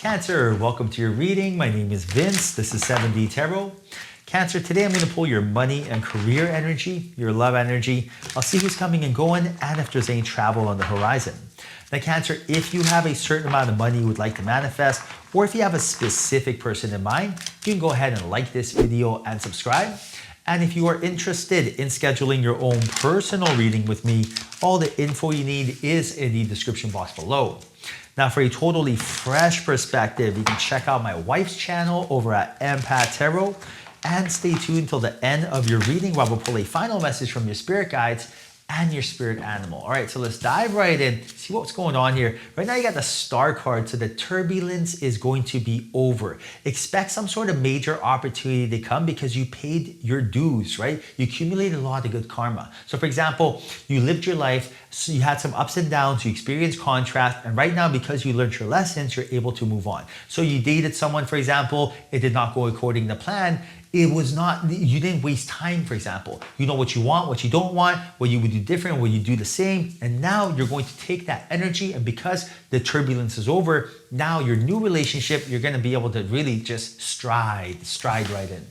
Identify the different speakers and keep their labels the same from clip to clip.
Speaker 1: Cancer, welcome to your reading. My name is Vince. This is 7D Tarot. Cancer, today I'm going to pull your money and career energy, your love energy. I'll see who's coming and going and if there's any travel on the horizon. Now, Cancer, if you have a certain amount of money you would like to manifest, or if you have a specific person in mind, you can go ahead and like this video and subscribe. And if you are interested in scheduling your own personal reading with me, all the info you need is in the description box below. Now, for a totally fresh perspective, you can check out my wife's channel over at Empath Tarot and stay tuned till the end of your reading where we'll pull a final message from your spirit guides and your spirit animal. All right, so let's dive right in, see what's going on here. Right now you got the star card, so the turbulence is going to be over. Expect some sort of major opportunity to come because you paid your dues, right? You accumulated a lot of good karma. So for example, you lived your life, so you had some ups and downs, you experienced contrast, and right now because you learned your lessons, you're able to move on. So you dated someone, for example, it did not go according to plan. It was not, you didn't waste time, for example. You know what you want, what you don't want, what you would do different, what you do the same. And now you're going to take that energy, and because the turbulence is over, now your new relationship, you're going to be able to really just stride right in.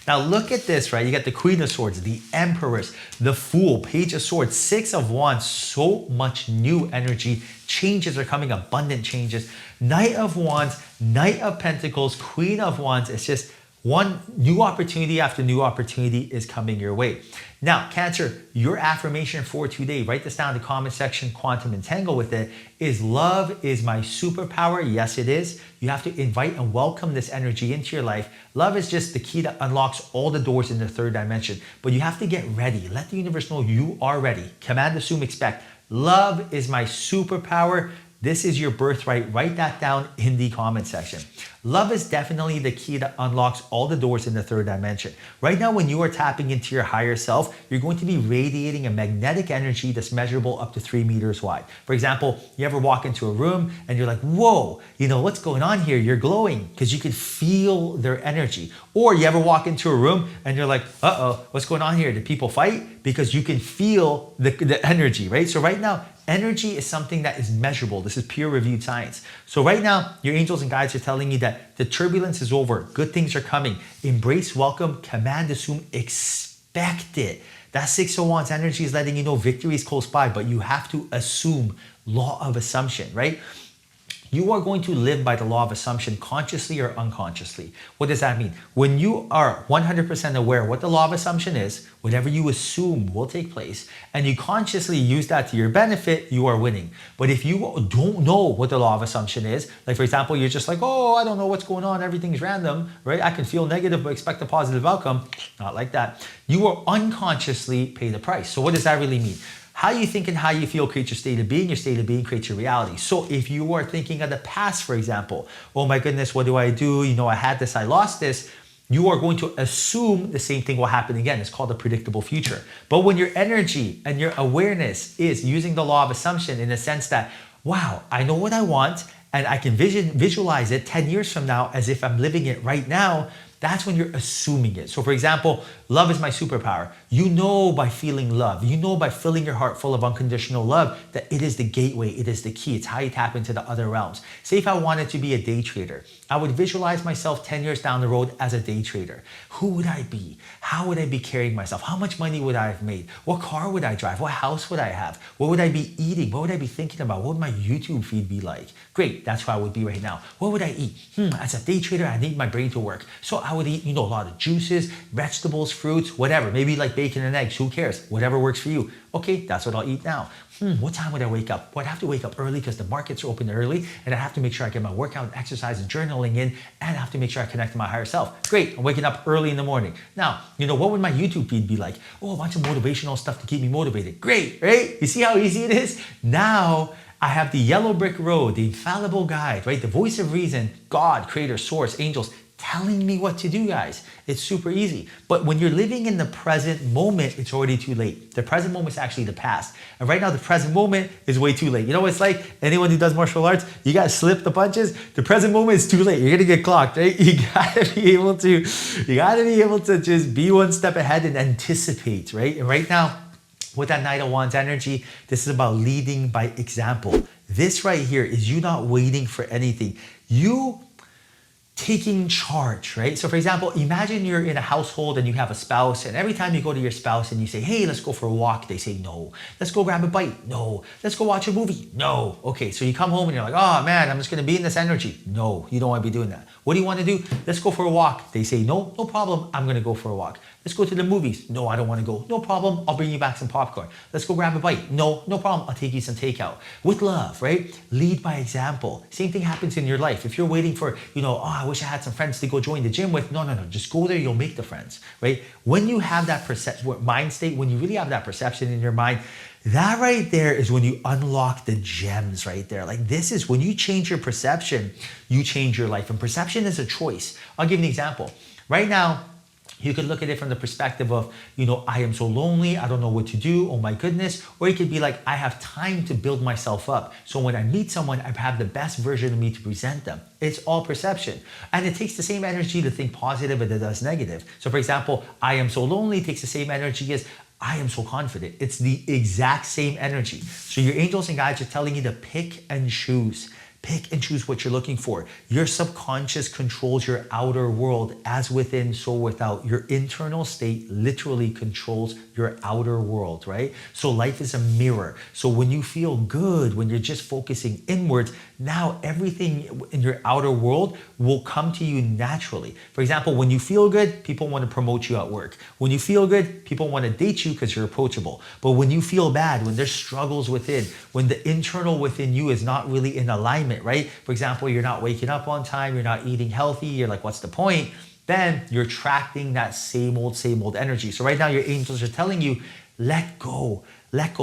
Speaker 1: Now look at this, right? You got the Queen of Swords, the Empress, the Fool, Page of Swords, Six of Wands, so much new energy. Changes are coming, abundant changes. Knight of Wands, Knight of Pentacles, Queen of Wands. It's just one new opportunity after new opportunity is coming your way. Now, Cancer, your affirmation for today, write this down in the comment section, quantum entangle with it, is love is my superpower. Yes, it is. You have to invite and welcome this energy into your life. Love is just the key that unlocks all the doors in the third dimension. But you have to get ready. Let the universe know you are ready. Command, assume, expect. Love is my superpower. This is your birthright. Write that down in the comment section. Love is definitely the key that unlocks all the doors in the third dimension. Right now, when you are tapping into your higher self, you're going to be radiating a magnetic energy that's measurable up to 3 meters wide. For example, you ever walk into a room and you're like, whoa, you know, what's going on here? You're glowing because you can feel their energy. Or you ever walk into a room and you're like, uh-oh, what's going on here? Did people fight? Because you can feel the energy, right? So right now, energy is something that is measurable. This is peer-reviewed science. So right now, your angels and guides are telling you that the turbulence is over. Good things are coming. Embrace, welcome, command, assume, expect it. That Six of Wands energy is letting you know victory is close by, but you have to assume, law of assumption, right? You are going to live by the law of assumption consciously or unconsciously. What does that mean? When you are 100% aware what the law of assumption is, whatever you assume will take place, and you consciously use that to your benefit, you are winning. But if you don't know what the law of assumption is, like for example, you're just like, oh, I don't know what's going on, everything's random, right? I can feel negative but expect a positive outcome. Not like that. You will unconsciously pay the price. So what does that really mean? How you think and how you feel creates your state of being creates your reality. So if you are thinking of the past, for example, oh my goodness, what do? You know, I had this, I lost this. You are going to assume the same thing will happen again. It's called a predictable future. But when your energy and your awareness is using the law of assumption in the sense that, wow, I know what I want and I can visualize it 10 years from now as if I'm living it right now, that's when you're assuming it. So for example, love is my superpower. You know by feeling love, you know by filling your heart full of unconditional love that it is the gateway, it is the key. It's how you tap into the other realms. Say if I wanted to be a day trader, I would visualize myself 10 years down the road as a day trader. Who would I be? How would I be carrying myself? How much money would I have made? What car would I drive? What house would I have? What would I be eating? What would I be thinking about? What would my YouTube feed be like? Great, that's who I would be right now. What would I eat? As a day trader, I need my brain to work. So I would eat, you know, a lot of juices, vegetables, fruits, whatever. Maybe like bacon and eggs, who cares? Whatever works for you. Okay, that's what I'll eat now. What time would I wake up? Well, I'd have to wake up early because the markets are open early, and I have to make sure I get my workout, exercise, and journaling in, and I have to make sure I connect to my higher self. Great, I'm waking up early in the morning. Now, you know, what would my YouTube feed be like? Oh, a bunch of motivational stuff to keep me motivated. Great, right? You see how easy it is? Now, I have the yellow brick road, the infallible guide, right? The voice of reason, God, creator, source, angels, telling me what to do, guys. It's super easy. But when you're living in the present moment, it's already too late. The present moment is actually the past. And right now, the present moment is way too late. You know what it's like? Anyone who does martial arts, you got to slip the punches. The present moment is too late. You're going to get clocked, right? You got to be able to just be one step ahead and anticipate, right? And right now, with that Knight of Wands energy, this is about leading by example. This right here is you not waiting for anything. You taking charge, right? So for example, imagine you're in a household and you have a spouse, and every time you go to your spouse and you say, hey, let's go for a walk, they say no. Let's go grab a bite. No. Let's go watch a movie. No. Okay, so you come home and you're like, oh man, I'm just gonna be in this energy. No, you don't wanna be doing that. What do you wanna do? Let's go for a walk. They say, no, no problem, I'm gonna go for a walk. Let's go to the movies. No, I don't wanna go. No problem, I'll bring you back some popcorn. Let's go grab a bite. No, no problem, I'll take you some takeout. With love, right? Lead by example. Same thing happens in your life. If you're waiting for, oh, I wish I had some friends to go join the gym with. No, no, no. Just go there. You'll make the friends, right? When you have that mind state, when you really have that perception in your mind, that right there is when you unlock the gems right there. Like this is when you change your perception, you change your life. And perception is a choice. I'll give you an example. Right now, you could look at it from the perspective of, I am so lonely, I don't know what to do, oh my goodness. Or you could be like, I have time to build myself up. So when I meet someone, I have the best version of me to present them. It's all perception. And it takes the same energy to think positive as it does negative. So for example, I am so lonely takes the same energy as I am so confident. It's the exact same energy. So your angels and guides are telling you to pick and choose. Pick and choose what you're looking for. Your subconscious controls your outer world as within, so without. Your internal state literally controls your outer world, right? So life is a mirror. So when you feel good, when you're just focusing inwards, now everything in your outer world will come to you naturally. For example, when you feel good, people want to promote you at work. When you feel good, people want to date you because you're approachable. But when you feel bad, when there's struggles within, when the internal within you is not really in alignment, right? For example, you're not waking up on time, you're not eating healthy, you're like, what's the point? Then you're attracting that same old energy. So right now your angels are telling you, let go,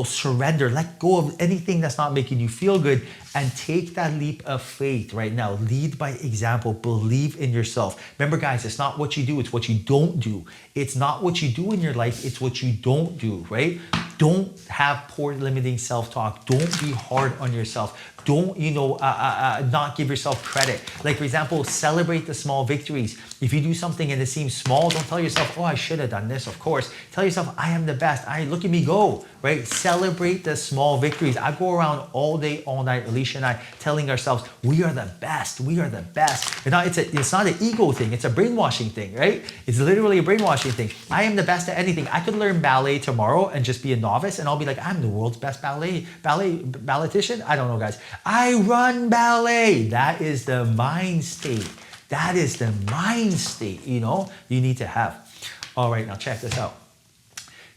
Speaker 1: surrender, let go of anything that's not making you feel good and take that leap of faith right now. Lead by example, believe in yourself. Remember guys, it's not what you do, it's what you don't do. It's not what you do in your life, it's what you don't do, right? Don't have poor limiting self-talk. Don't be hard on yourself. Don't, not give yourself credit. Like for example, celebrate the small victories. If you do something and it seems small, don't tell yourself, oh, I should have done this, of course. Tell yourself, I am the best. Look at me go, right? Celebrate the small victories. I go around all day, all night, Alicia and I, telling ourselves, we are the best, we are the best. It's not an ego thing, it's a brainwashing thing, right? It's literally a brainwashing thing. I am the best at anything. I could learn ballet tomorrow and just be a novice and I'll be like, I'm the world's best balletician. I don't know, guys. I run ballet. That is the mind state. That is the mind state, you need to have. All right, now check this out.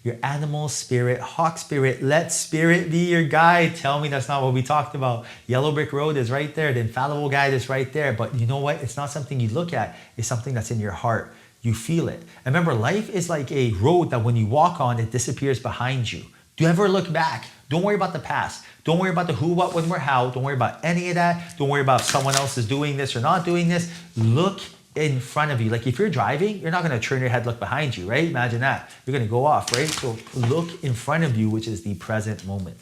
Speaker 1: Your animal spirit, hawk spirit, let spirit be your guide. Tell me that's not what we talked about. Yellow brick road is right there. The infallible guide is right there. But you know what? It's not something you look at. It's something that's in your heart. You feel it. And remember, life is like a road that when you walk on, it disappears behind you. Do you ever look back? Don't worry about the past. Don't worry about the who, what, when, where, how. Don't worry about any of that. Don't worry about if someone else is doing this or not doing this. Look in front of you. Like if you're driving, you're not going to turn your head, look behind you, right? Imagine that. You're going to go off, right? So look in front of you, which is the present moment.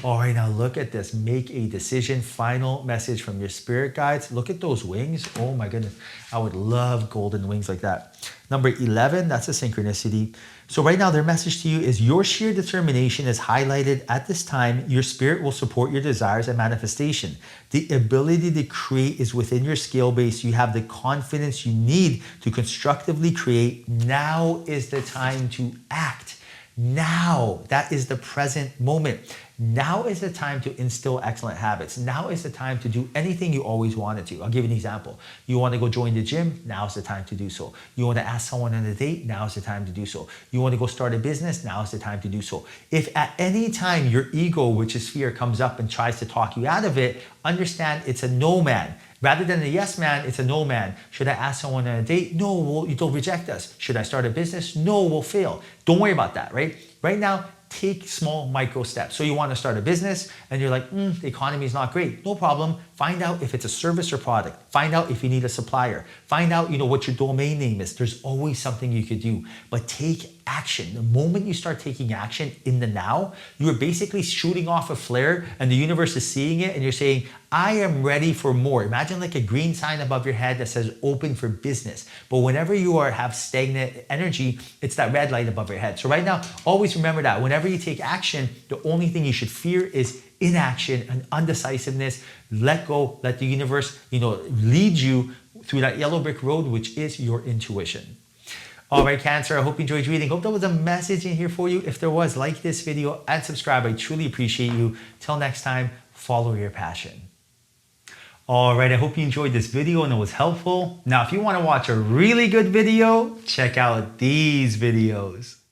Speaker 1: All right, now look at this. Make a decision. Final message from your spirit guides. Look at those wings. Oh my goodness. I would love golden wings like that. Number 11, that's a synchronicity. So right now their message to you is your sheer determination is highlighted at this time. Your spirit will support your desires and manifestation. The ability to create is within your scale base. You have the confidence you need to constructively create. Now is the time to act. Now, that is the present moment. Now is the time to instill excellent habits. Now is the time to do anything you always wanted to. I'll give you an example. You want to go join the gym? Now is the time to do so. You want to ask someone on a date? Now is the time to do so. You want to go start a business? Now is the time to do so. If at any time your ego, which is fear, comes up and tries to talk you out of it, understand it's a no man. Rather than a yes man, it's a no man. Should I ask someone on a date? No, you don't reject us. Should I start a business? No, we'll fail. Don't worry about that, right? Right now, take small micro steps. So you want to start a business and you're like, the economy is not great. No problem. Find out if it's a service or product. Find out if you need a supplier. Find out, what your domain name is. There's always something you could do, but take action. The moment you start taking action in the now, you are basically shooting off a flare and the universe is seeing it and you're saying, I am ready for more. Imagine like a green sign above your head that says open for business. But whenever you have stagnant energy, it's that red light above your head. So right now, always remember that whenever you take action, the only thing you should fear is inaction and undecisiveness. Let go, let the universe, lead you through that yellow brick road, which is your intuition. All right, Cancer, I hope you enjoyed reading. Hope there was a message in here for you. If there was, like this video and subscribe. I truly appreciate you. Till next time, follow your passion. All right, I hope you enjoyed this video and it was helpful. Now, if you want to watch a really good video, check out these videos.